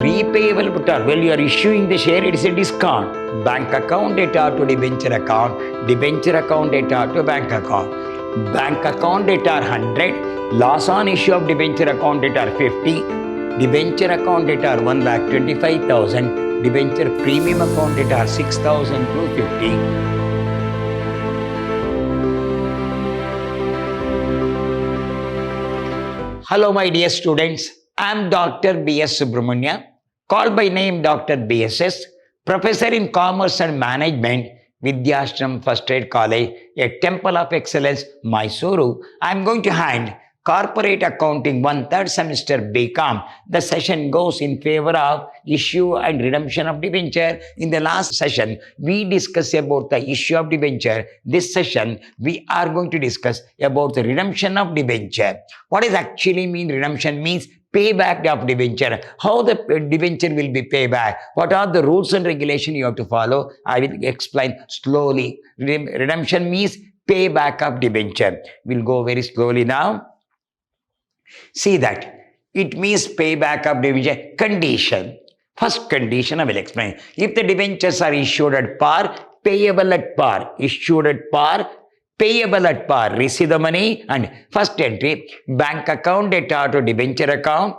Repayable put or when you are issuing the share, it is a discount. Bank account data to debenture account data to bank account. Bank account data 100, loss on issue of debenture account data 50, debenture account data 1,25,000, debenture premium account data 6,250. Hello, my dear students. I am Dr. B.S. Subramania, called by name Dr. BSS, Professor in Commerce and Management, Vidyashram First Aid College, a Temple of Excellence, Mysuru. I am going to hand Corporate Accounting 1/3 semester BCom. The session goes in favor of issue and redemption of debenture. In the last session, we discussed about the issue of debenture. This session, we are going to discuss about the redemption of debenture. What does actually mean redemption? Means payback of debenture. How the debenture will be payback? What are the rules and regulations you have to follow? I will explain slowly. Redemption means payback of debenture. We'll go very slowly now. See that it means payback of debenture. Condition. First condition I will explain. If the debentures are issued at par, payable at par, issued at par, payable at par, receive the money, and first entry, bank account data to debenture account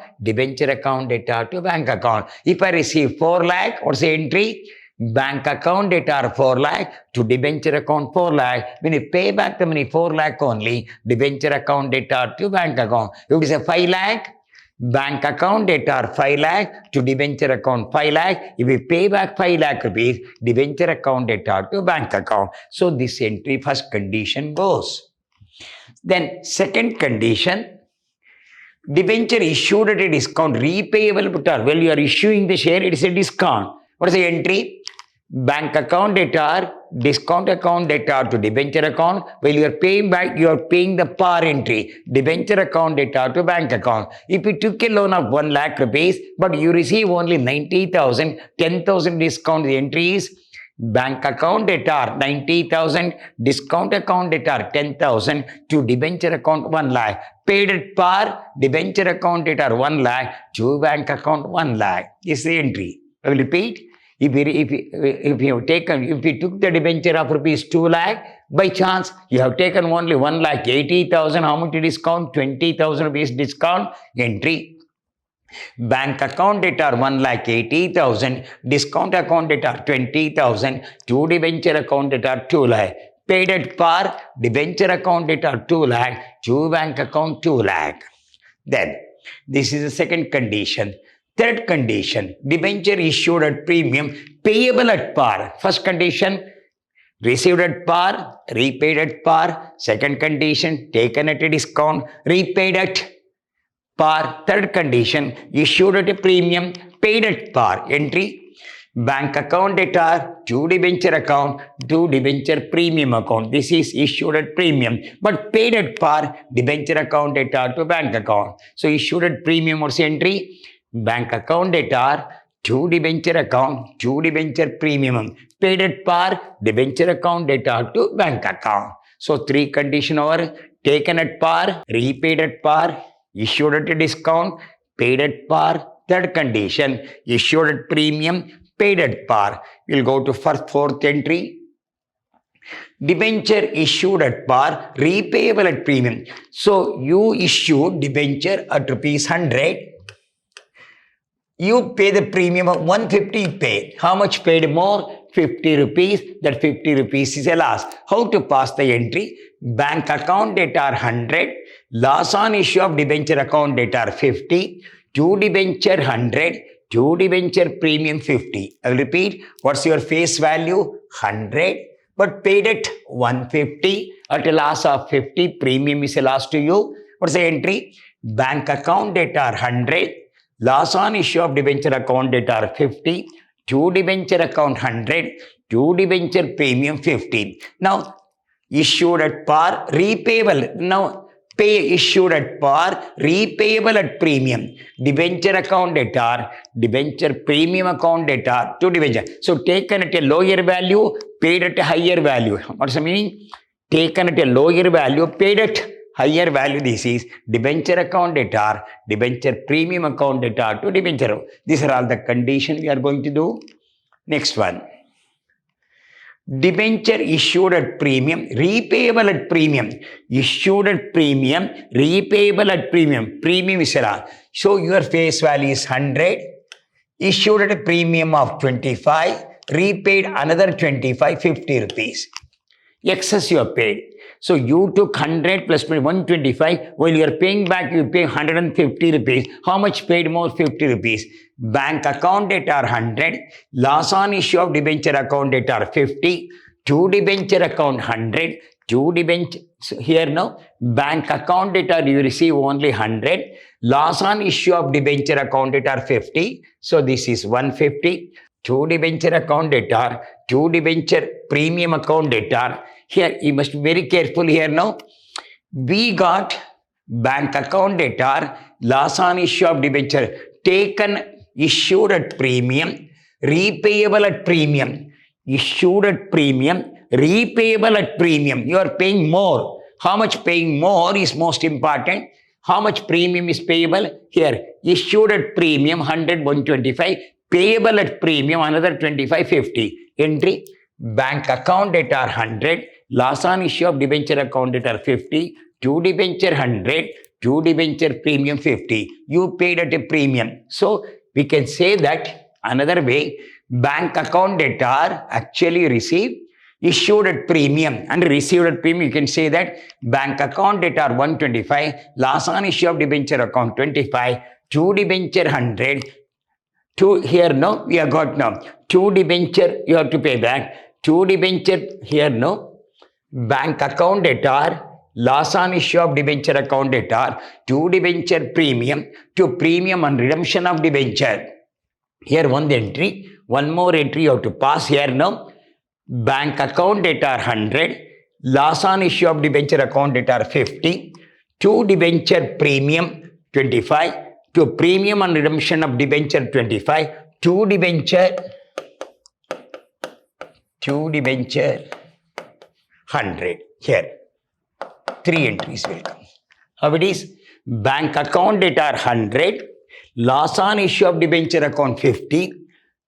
data to bank account. If I receive 4 lakh, what's the entry? Bank account data 4 lakh to debenture account 4 lakh. When you pay back the money 4 lakh only, debenture account data to bank account. If it is a 5 lakh, bank account data 5 lakh to debenture account 5 lakh. If we pay back 5 lakh rupees, debenture account data to bank account. So this entry first condition goes. Then second condition, debenture issued at a discount, repayable put or when you are issuing the share, it is a discount. What is the entry? Bank account data, discount account data to debenture account. While you are paying back, you are paying the par entry, debenture account data to bank account. If you took a loan of 1 lakh rupees, but you receive only 90,000, 10,000 discount, the entry is bank account data 90,000, discount account data 10,000 to debenture account 1 lakh. Paid at par, debenture account data 1 lakh to bank account 1 lakh. Is the entry. I will repeat. If you took the debenture of rupees 2 lakh, by chance you have taken only 1,80,000, how much discount? 20,000 rupees discount, entry. Bank account data 1,80,000, discount account data 20,000, to debenture account data 2 lakh. Paid at par, debenture account data 2 lakh, to bank account 2 lakh. Then, this is the second condition. Third condition, debenture issued at premium, payable at par. First condition, received at par, repaid at par. Second condition, taken at a discount, repaid at par. Third condition, issued at a premium, paid at par. Entry, bank account data to debenture account to debenture premium account. This is issued at premium, but paid at par, debenture account data to bank account. So issued at premium, what's the entry? Bank account data to debenture account to debenture premium, paid at par, debenture account data to bank account. So 3 condition over, taken at par, repaid at par, issued at a discount, paid at par. Third condition, issued at premium, paid at par. We'll go to fourth entry. Debenture issued at par, repayable at premium. So you issued debenture at rupees 100. You pay the premium of 150 pay. How much paid more? 50 rupees. That 50 rupees is a loss. How to pass the entry? Bank account data 100. Loss on issue of debenture account data 50. To debenture 100. To debenture premium 50. I will repeat. What's your face value? 100. But paid at 150. At a loss of 50. Premium is a loss to you. What's the entry? Bank account data 100. Loss on issue of debenture account data 50, to debenture account 100, to debenture premium 50. Now, issued at par, repayable. Now, pay issued at par, repayable at premium. Debenture account data, debenture premium account data to debenture. So, taken at a lower value, paid at a higher value. What's the meaning? Taken at a lower value, paid at higher value, this is debenture account debtor, debenture premium account debtor to debenture. These are all the conditions we are going to do. Next one. Debenture issued at premium, repayable at premium. Issued at premium, repayable at premium. Premium is a. So your face value is 100. Issued at a premium of 25. Repaid another 25, 50 rupees. Excess you have paid. So you took 100 plus 125. While you are paying back, you pay 150 rupees. How much paid more? 50 rupees. Bank account debtor 100. Loss on issue of debenture account debtor 50. To debenture account 100. To debenture, so here now, bank account debtor you receive only 100. Loss on issue of debenture account debtor 50. So this is 150. To debenture account debtor, to debenture premium account debtor. Here you must be very careful here now. We got bank account debtor, loss on issue of debenture, taken, issued at premium, repayable at premium. Issued at premium, repayable at premium. You are paying more. How much paying more is most important. How much premium is payable? Here, issued at premium 100, 125. Payable at premium another 25, 50. Entry, bank account debtor 100, loss on issue of debenture account debtor 50, to debenture 100, to debenture premium 50. You paid at a premium. So we can say that another way, bank account debtor actually received, issued at premium and received at premium. You can say that bank account debtor 125, loss on issue of debenture account 25, to debenture 100, to here now, we have got now, to debenture you have to pay back, to debenture here now, bank account debtor, loss on issue of debenture account debtor, to debenture premium, to premium and redemption of debenture. Here one entry, one more entry you have to pass here now, bank account debtor 100, loss on issue of debenture account debtor 50, to debenture premium 25, to premium and redemption of debenture 25, to debenture 100. Here, 3 entries will come. How it is? Bank account debtor 100, loss on issue of debenture account 50,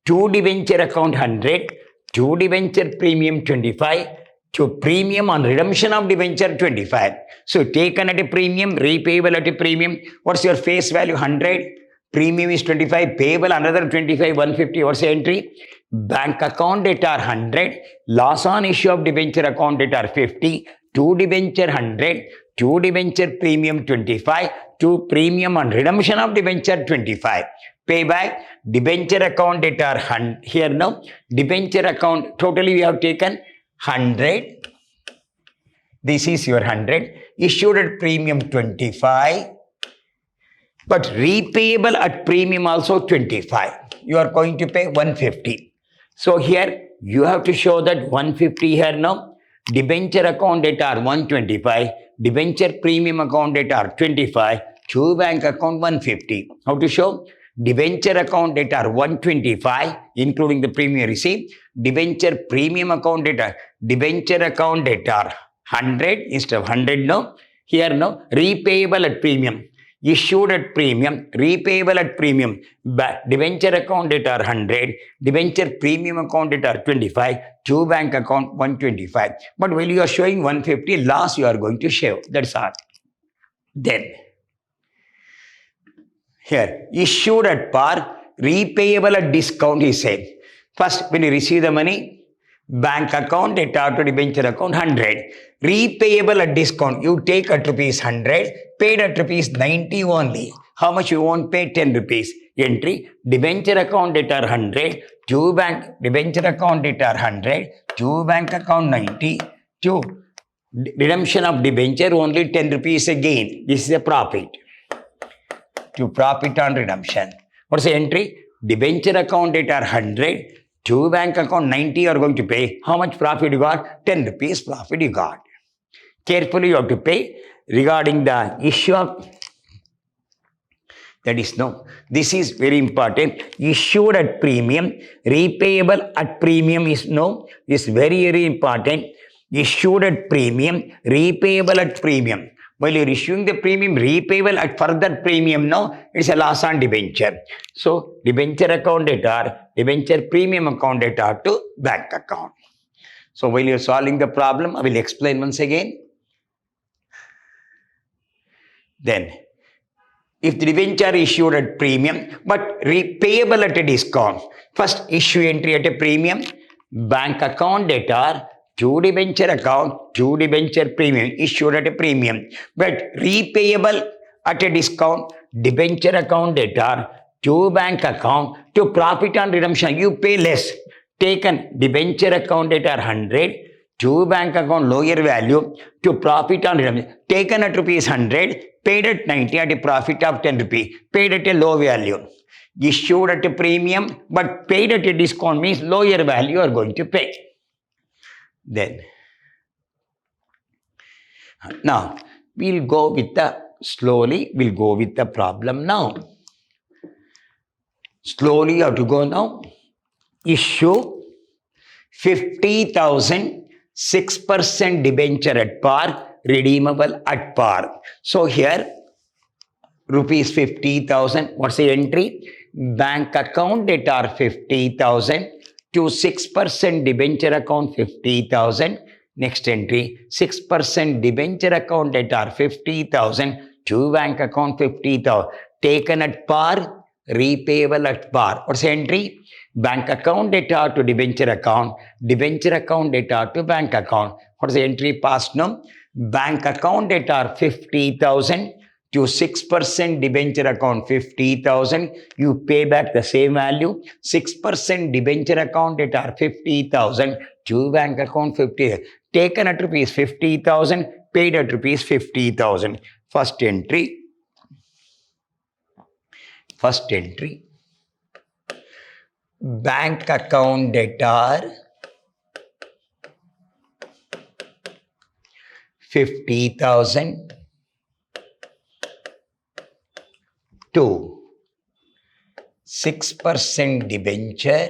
to debenture account 100, to debenture premium 25, to premium on redemption of debenture 25. So taken at a premium, repayable at a premium. What's your face value? 100. Premium is 25. Payable another 25, 150. What's the entry? Bank account debtor 100. Loss on issue of debenture account debtor 50. To debenture 100. To debenture premium 25. To premium on redemption of debenture 25. Payback, debenture account debtor 100. Here now, debenture account, totally we have taken 100. This is your 100. Issued at premium 25. But repayable at premium also 25. You are going to pay 150. So here you have to show that 150 here now. Debenture account debtor 125. Debenture premium account debtor 25. To bank account 150. How to show? Debenture account debtor 125, including the premium received. Debenture premium account debtor, debenture account debtor 100 instead of 100 no. Here no, repayable at premium, issued at premium, repayable at premium. Debenture account debtor 100, debenture premium account debtor 25, to bank account 125. But when you are showing 150, loss you are going to show. That's all. Then here, issued at par, repayable at discount, he said. First, when you receive the money, bank account, debtor to debenture account, 100. Repayable at discount, you take at rupees 100, paid at rupees 90 only. How much you won't pay? 10 rupees. Entry, debenture account debtor 100, to bank, debenture account debtor 100, to bank account 90, to redemption of debenture only 10 rupees again. This is a profit. To profit on redemption. What's the entry? Debenture account debtor 100, to bank account 90 you are going to pay. How much profit you got? 10 rupees profit you got. Carefully you have to pay regarding the issue of, that is no. This is very important. Issued at premium, repayable at premium is no. Is very, very important. Issued at premium, repayable at premium. While you're issuing the premium repayable at further premium, no, it's a loss on debenture. So debenture account debtor, debenture premium account debtor to bank account. So while you're solving the problem, I will explain once again. Then, if the debenture issued at premium but repayable at a discount, first issue entry at a premium, bank account debtor to debenture account to debenture premium issued at a premium but repayable at a discount, debenture account debtor to bank account to profit on redemption. You pay less. Taken debenture account debtor 100 to bank account lower value to profit on redemption. Taken at rupees 100, paid at 90 at a profit of 10 rupees, paid at a low value. Issued at a premium but paid at a discount means lower value you are going to pay. Then, now we'll go with the problem now. Slowly you have to go now. Issue 50,000 6% debenture at par, redeemable at par. So here rupees 50,000. What's the entry? Bank account debtor 50,000 to 6% debenture account 50,000. Next entry 6% debenture account debtor 50,000 to bank account 50,000. Taken at par, repayable at par. What's the entry? Bank account debtor to debenture account debtor to bank account. What's the entry past now? Bank account debtor 50,000 to 6% debenture account 50,000. You pay back the same value. 6% debenture account debtor 50,000 to bank account 50,000. Taken at rupees 50,000, paid at rupees 50,000. First entry. Bank account debtor 50,000 to 6% debenture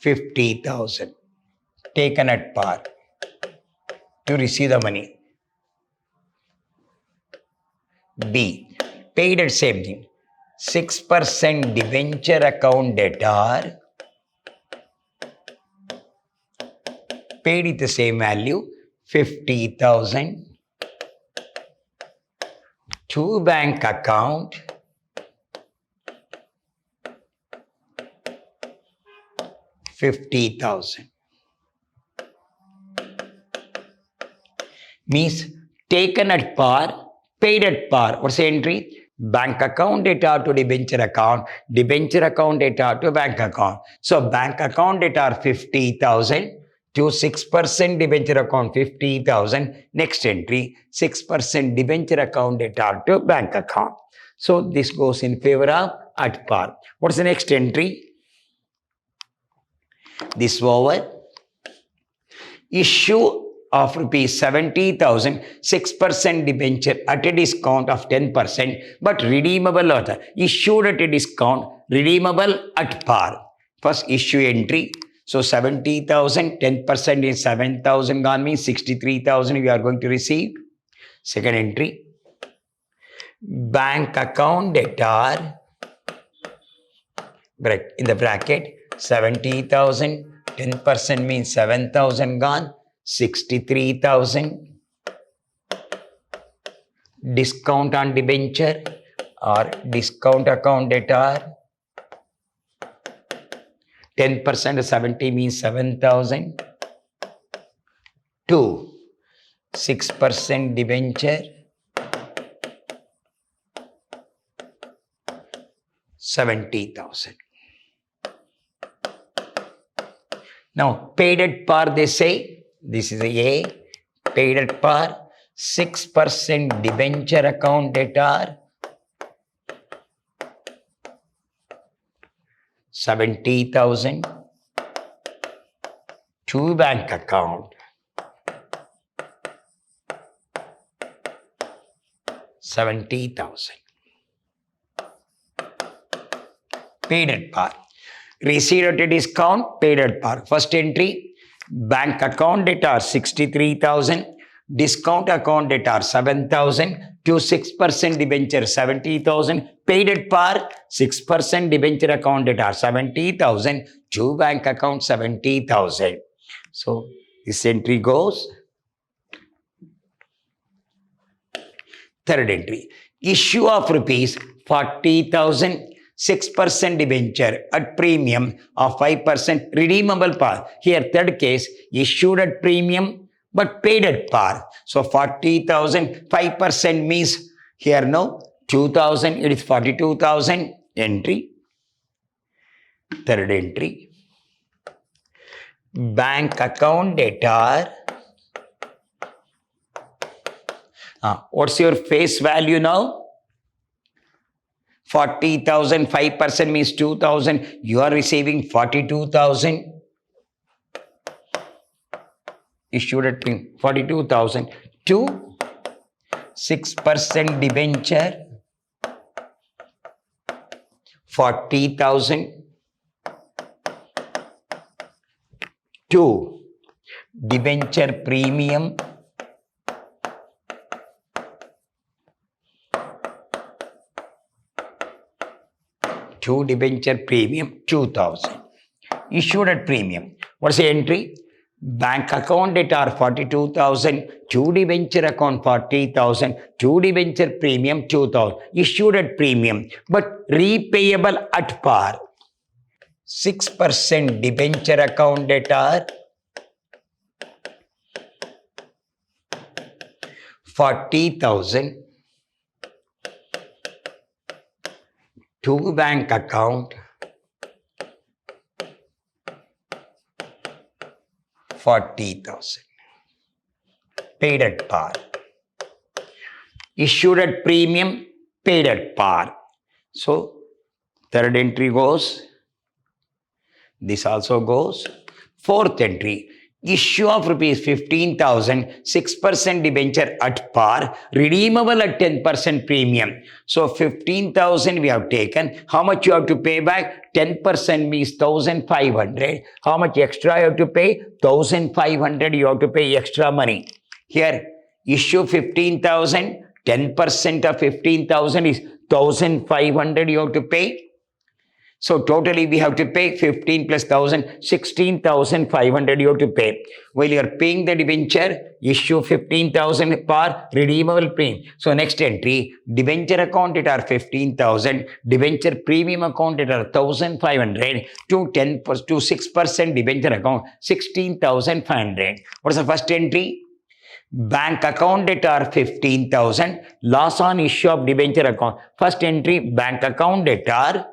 50,000 taken at par. You receive the money. B. Paid at same thing. 6% debenture account debtor paid with the same value 50,000 to bank account 50,000. Means taken at par, paid at par. What's the entry? Bank account debtor to debenture account debtor to bank account. So bank account debtor 50,000 to 6% debenture account 50,000. Next entry 6% debenture account debtor to bank account. So this goes in favor of at par. What's the next entry? This over. Issue of rupees 70,000, 6% debenture at a discount of 10%, but redeemable at issued at a discount, redeemable at par. First issue entry. So 70,000, 10% is 7,000 gone means 63,000 we are going to receive. Second entry. Bank account debtor, in the bracket, 70,000, 10% means 7,000 gone. 63,000 discount on debenture or discount account debtor 10% of 70 means 7,000 to 6% debenture 70,000. Now paid at par they say. This is A, paid at par, 6% debenture account debtor, 70,000 to bank account, 70,000. Paid at par. Received at a discount, paid at par. First entry. Bank account debtor 63,000. Discount account debtor 7,000. To 6% debenture 70,000. Paid at par 6% debenture account debtor 70,000. To bank account 70,000. So this entry goes. Third entry. Issue of rupees 40,000. 6% debenture at premium of 5% redeemable par. Here, third case, issued at premium but paid at par. So 40,000, 5% means here no, 2,000, it is 42,000 entry. Third entry. Bank account debtor. What's your face value now? 40,000, 5% means 2,000. You are receiving 42,000. Issued at 42,000. 6% debenture 40,000. 2 debenture premium 2,000. Issued at premium. What's the entry? Bank account debtor 42,000. 2 debenture account 40,000. 2 debenture premium 2,000. Issued at premium but repayable at par. 6% debenture account debtor 40,000. 2 bank account 40,000. Paid at par. Issued at premium, paid at par. So third entry goes. This also goes. Fourth entry. Issue of rupees 15,000, 6% debenture at par, redeemable at 10% premium. So 15,000 we have taken. How much you have to pay back? 10% means 1,500. How much extra you have to pay? 1,500 you have to pay extra money. Here, issue 15,000, 10% of 15,000 is 1,500 you have to pay. So totally we have to pay 15 plus 1,000, 16,500 you have to pay. While you are paying the debenture, issue 15,000 par redeemable premium. So next entry, debenture account debtor 15,000, debenture premium account debtor 1,500 to 6% debenture account 16,500. What is the first entry? Bank account debtor 15,000, loss on issue of debenture account. First entry, bank account debtor.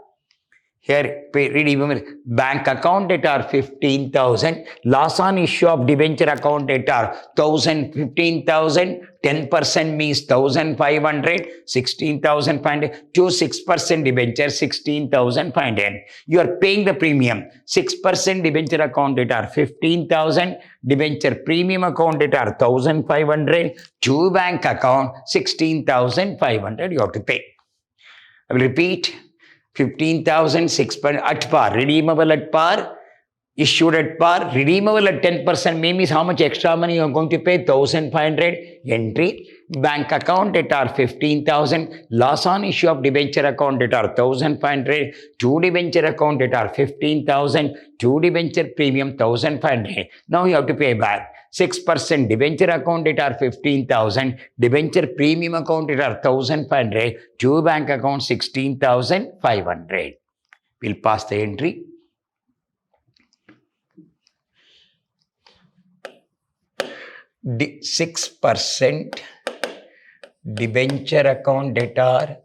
Here, redeemable bank account debtor 15,000, loss on issue of debenture account debtor 15,000, 10% means 1,500, 16,500, to 6% debenture 16,500. You are paying the premium. 6% debenture account debtor 15,000, debenture premium account debtor 1,500, to bank account 16,500 you have to pay. I will repeat. 15,000, 6% at par, redeemable at par, issued at par, redeemable at 10%, means how much extra money you are going to pay? 1,500. Entry, bank account debtor 15,000, loss on issue of debenture account debtor 1,500, to debenture account debtor 15,000, to debenture premium 1,500. Now you have to pay back. 6% debenture account debtor 15,000, debenture premium account debtor 1,500, to bank account 16,500. We'll pass the entry. The 6% debenture account debtor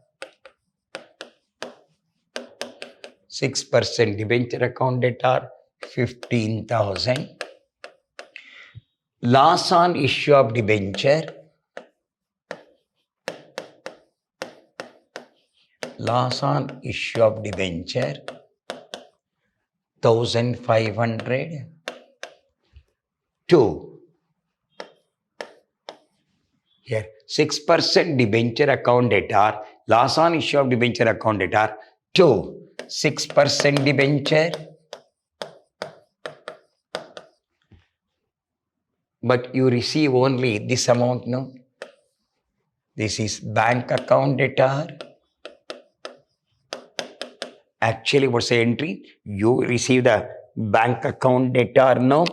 6% debenture account debtor 15,000. Loss on issue of debenture, loss on issue of debenture 1,500 to here 6% debenture account debtor, loss on issue of debenture account debtor to 6% debenture but you receive only this amount, no? This is bank account debtor. Actually, what's the entry? You receive the bank account debtor, no?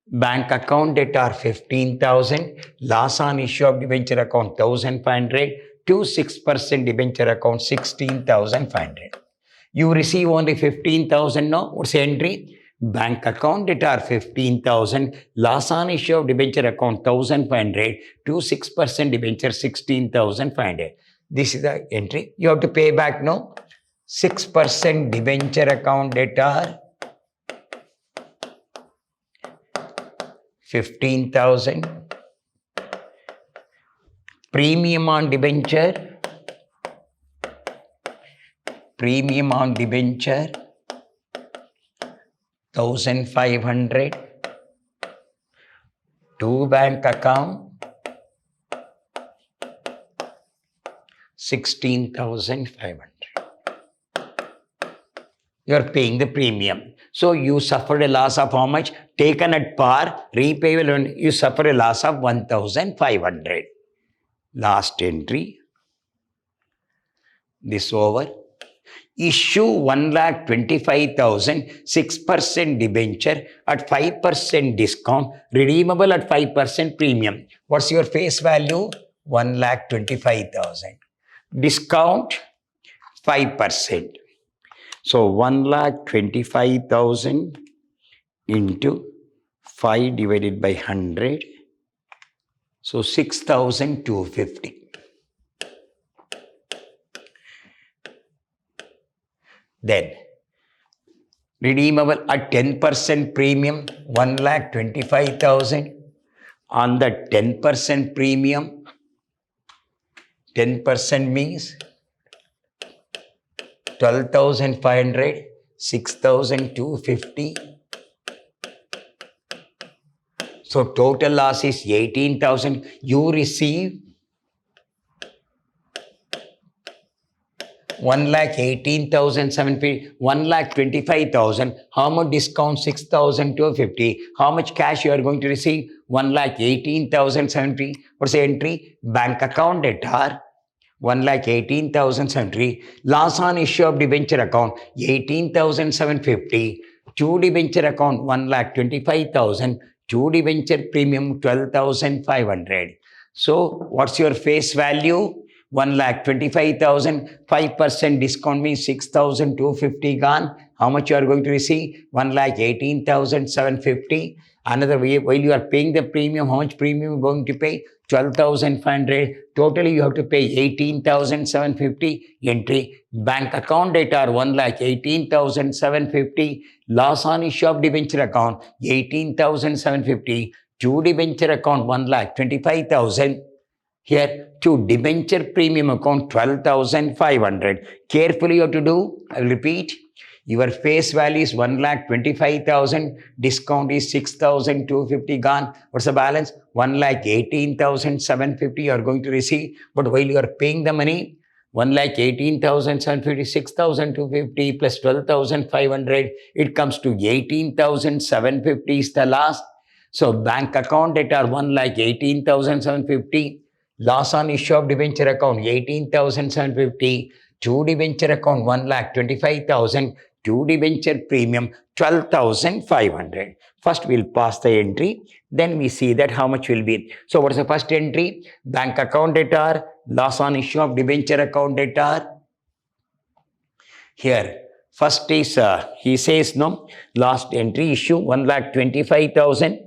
Bank account debtor 15,000, loss on issue of debenture account 1,500, to 6% debenture account 16,500. You receive only 15,000, no? What's the entry? Bank account debtor 15,000, loss on issue of debenture account 1,500, to 6% debenture 16,500. This is the entry. You have to pay back, no? 6% debenture account debtor 15,000, premium on debenture 1,500, to bank account 16,500. You are paying the premium. So you suffered a loss of how much? Taken at par, repayable, you suffer a loss of 1,500. Last entry. This over. Issue 1,25,000, 6% debenture at 5% discount, redeemable at 5% premium. What's your face value? 1,25,000. Discount 5%. So 1,25,000 into 5 divided by 100. So 6,250. Then redeemable at 10% premium, 1,25,000. On the 10% premium, 10% means 12,500, 6,250. So total loss is 18,000. You receive 1,18,750, 1,25,000. How much discount? 6,250. How much cash you are going to receive? 1,18,750. What's the entry? Bank account debtor 1,18,750. Loss on issue of debenture account 18,750. To debenture account 1,25,000. To debenture premium 12,500. So what's your face value? 1,25,000, 5% discount means 6,250 gone. How much you are going to receive? 1,18,750. Another way, while you are paying the premium, how much premium you are going to pay? 12,500. Totally you have to pay 18,750. Entry. Bank account debtor 1,18,750. Loss on issue of debenture account 18,750. To debenture account 1,25,000. Here, to debenture premium account 12,500. Carefully you have to do. I will repeat. Your face value is 1,25,000. Discount is 6,250 gone. What's the balance? 1,18,750 you are going to receive. But while you are paying the money, 1,18,750, 6,250 plus 12,500, it comes to 18,750 is the loss. So bank account debtor 1,18,750. Loss on issue of debenture account 18,750. To debenture account 1,25,000. To debenture premium 12,500. First we'll pass the entry. Then we see that how much will be. So what is the first entry? Bank account debtor. Loss on issue of debenture account debtor. Here first is he says no. Last entry issue 1,25,000.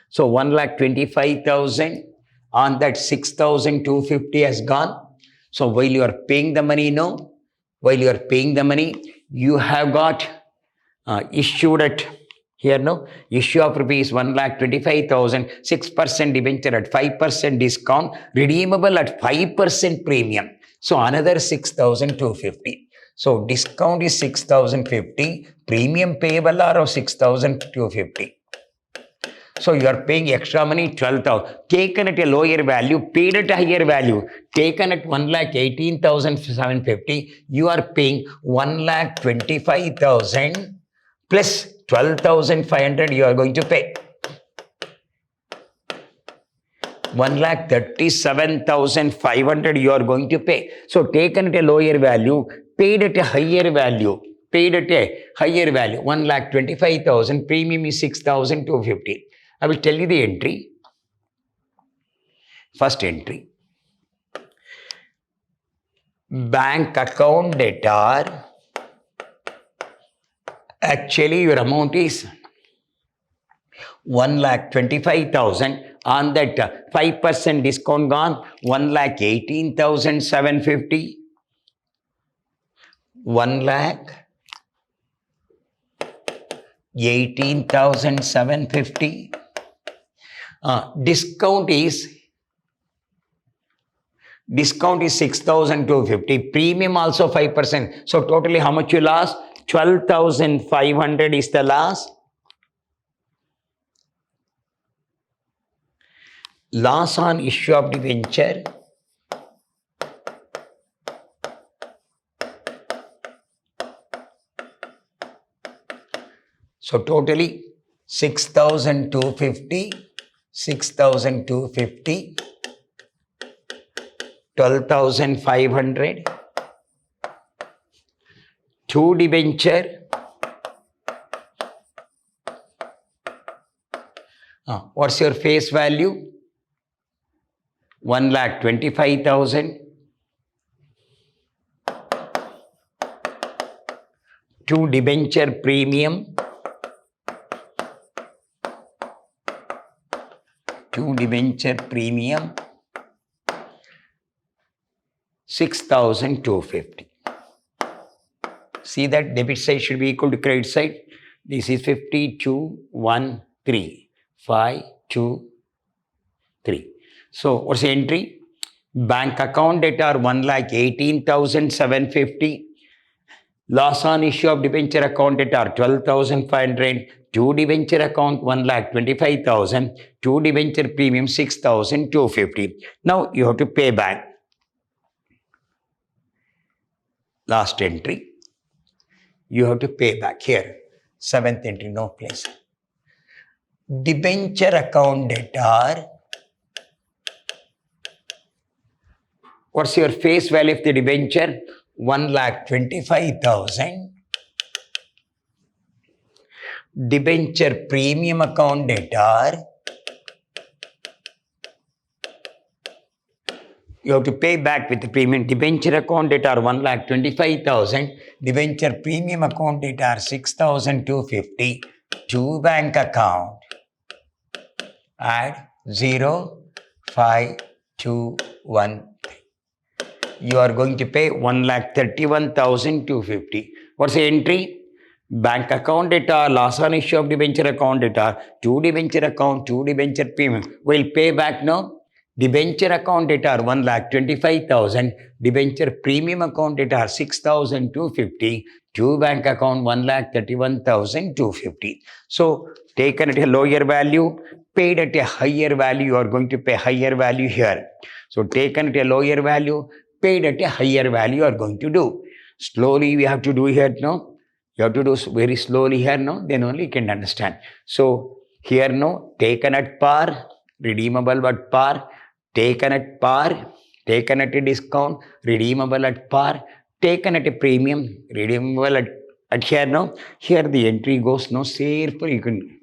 So 1,25,000. On that 6,250 has gone. So while you are paying the money, no? While you are paying the money, you have got issued at here, no? Issue of rupees 1,25,000, 6% debenture at 5% discount, redeemable at 5% premium. So another 6,250. So discount is 6,050, premium payable are of 6,250. So you are paying extra money 12,000. Taken at a lower value, paid at a higher value. Taken at 1,18,750, you are paying 1,25,000 plus 12,500 you are going to pay. 1,37,500 you are going to pay. So taken at a lower value, paid at a higher value. Paid at a higher value. 1,25,000, premium is 6,250. I will tell you the entry. First entry. Bank account debtor. Actually, your amount is 1,25,000. On that 5% discount gone, 1,18,750. 1,18,750. Discount is 6,250. Premium also 5%. So totally how much you lost? 12,500 is the loss. Loss on issue of debenture. So totally 6,250, 6,250, 12,500, 2 debenture. What's your face value? 1,25,000. 2 debenture premium. 2 debenture premium. 6,250. See that debit side should be equal to credit side. This is 5213. 523. So what's the entry? Bank account debtor 1,18,750. Loss on issue of debenture account debtor 12,500. 2 debenture account 1,25,000. 2 debenture premium 6,250. Now you have to pay back. Last entry. You have to pay back here. 7th entry, no place. Debenture account debtor. What's your face value of the debenture? 1,25,000. Debenture premium account debtor. You have to pay back with the premium. Debenture account debtor 1,25,000. Debenture premium account debtor 6,250. To bank account. Add 05213. You are going to pay 1,31,250. What's the entry? Bank account debtor, loss on issue of debenture account debtor, 2 debenture account, 2 debenture premium. We'll pay back now. Debenture account debtor 1,25,000. Debenture premium account debtor 6,250. To bank account 1,31,250. So taken at a lower value, paid at a higher value. You are going to pay higher value here. So taken at a lower value, paid at a higher value you are going to do. Slowly we have to do here now. You have to do very slowly here now, then only you can understand. So here now, taken at par, redeemable at par, taken at par, taken at a discount, redeemable at par, taken at a premium, redeemable at here now. Here the entry goes now, therefore you can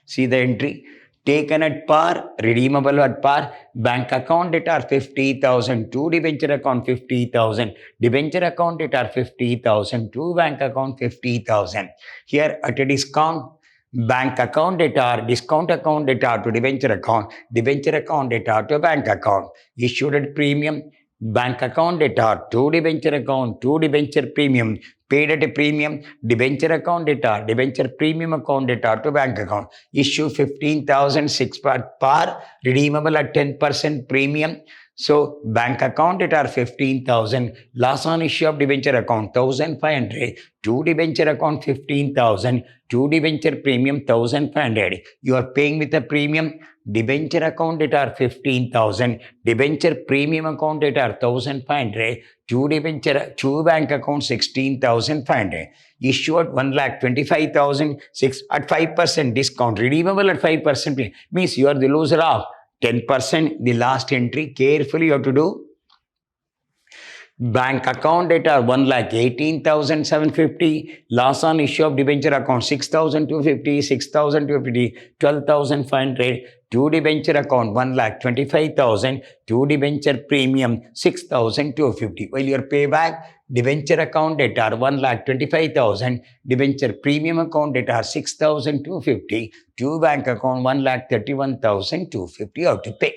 see the entry. Taken at par, redeemable at par, bank account debtor 50,000, 2 debenture account 50,000, debenture account debtor 50,000, 2 bank account 50,000. Here at a discount, bank account debtor, discount account debtor to debenture account debtor to bank account. Issued at premium, bank account debtor, 2 debenture account, 2 debenture premium, paid at a premium, debenture account debtor, debenture premium account debtor to bank account. Issue 15,006 par, redeemable at 10% premium. So bank account at our 15,000, loss on issue of debenture account 1,500, to debenture account 15,000, to debenture premium 1,500. You are paying with a premium. Debenture account at our 15,000, debenture premium account at our 1,500, two bank account 16,500. Issue at 1,25,000 at 5% discount, redeemable at 5%, means you are the loser of 10%. The last entry, carefully you have to do. Bank account data 1,18,750, loss on issue of debenture account 6,250, 6,250, 12,500, to debenture account 1,25,000, to debenture premium 6,250. While your payback, debenture account data 1,25,000, debenture premium account data 6,250, to bank account 1,31,250 you have to pay.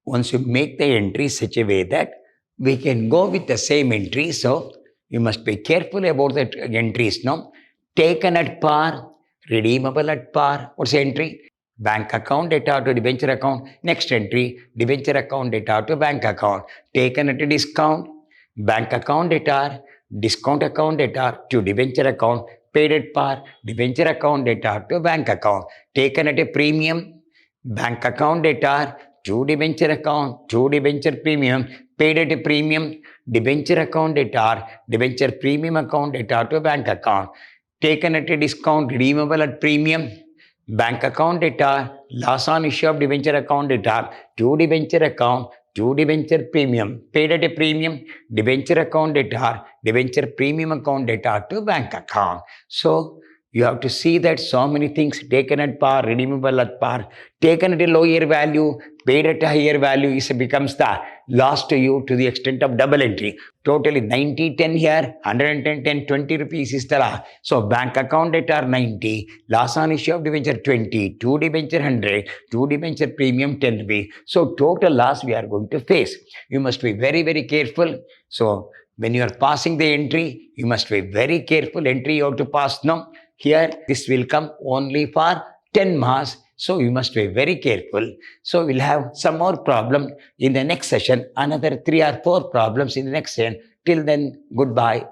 Once you make the entry such a way that we can go with the same entry, so you must be careful about the entries now. Taken at par, redeemable at par. What's the entry? Bank account data to debenture account. Next entry, debenture account data to bank account. Taken at a discount, bank account data, discount account data to debenture account. Paid at par, debenture account data to bank account. Taken at a premium, bank account data to debenture account, to debenture premium, paid at a premium, debenture account data, debenture premium account data to bank account, taken at a discount, redeemable at premium, bank account data, loss on issue of debenture account data, to debenture account, to debenture premium, paid at a premium, debenture account data, debenture premium account data to bank account. So you have to see that so many things taken at par, redeemable at par, taken at a lower value, paid at a higher value becomes the loss to you to the extent of double entry. Totally 90, 10 here, 110, 10, 20 rupees is the loss. So bank account data 90, loss on issue of debenture 20, to debenture 100, to debenture premium 10 rupees. So total loss we are going to face. You must be very, very careful. So when you are passing the entry, you must be very careful. Entry you have to pass now. Here, this will come only for 10 marks. So you must be very careful. So we'll have some more problem in the next session, another 3 or 4 problems in the next session. Till then, goodbye.